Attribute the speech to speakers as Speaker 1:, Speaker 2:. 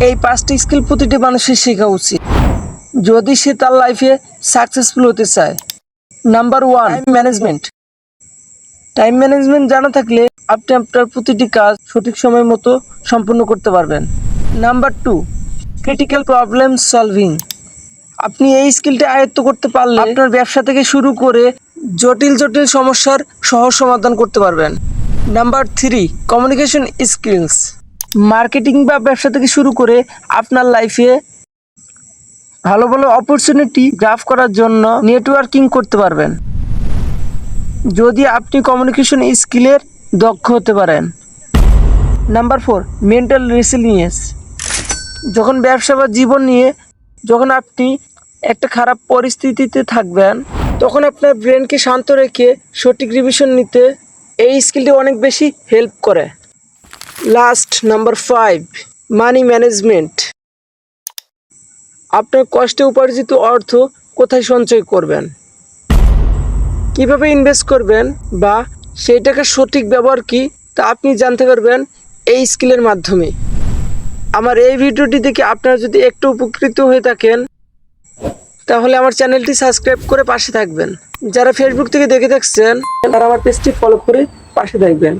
Speaker 1: এই 5টি স্কিল প্রতিটি মানুষের শেখা উচিত যদি সে তার লাইফে সাকসেসফুল হতে চায়। Number 1, time management. Time management জানা থাকলে আপনি আপনার প্রতিটি কাজ সঠিক সময় মতো সম্পূর্ণ করতে পারবেন। Number 2, critical problem solving. আপনি এই স্কিলটা আয়ত্ত করতে পারলে আপনার ব্যবসা থেকে শুরু করে জটিল জটিল সমস্যার সহজ সমাধান করতে পারবেন। Number 3, communication skills. মার্কেটিং বা ব্যবসা থেকে শুরু করে আপনার লাইফে ভালো ভালো অপরচুনিটি গ্রাফ করার জন্য নেটওয়ার্কিং করতে পারবেন যদি আপনি কমিউনিকেশন স্কিলের দক্ষ হতে পারেন। Number 4, mental resilience. যখন ব্যবসা বা জীবন নিয়ে যখন আপনি একটা খারাপ পরিস্থিতিতে থাকবেন তখন আপনার ব্রেনকে শান্ত রেখে সঠিক রিভিশন নিতে এই স্কিলটি অনেক বেশি হেল্প করে। Last, number 5, money management. আপনার কষ্টে উপার্জিত অর্থ কোথায় সঞ্চয় করবেন, কিভাবে ইনভেস্ট করবেন বা সেই টাকার সঠিক ব্যবহার কি তা আপনি জানতে পারবেন এই স্কিলের মাধ্যমে। আমার এই ভিডিওটি দেখে আপনারা যদি একটু উপকৃত হয়ে থাকেন তাহলে আমার চ্যানেলটি সাবস্ক্রাইব করে পাশে থাকবেন। যারা ফেসবুক থেকে দেখে থাকছেন তারা আমার পেজটি ফলো করে পাশে থাকবেন।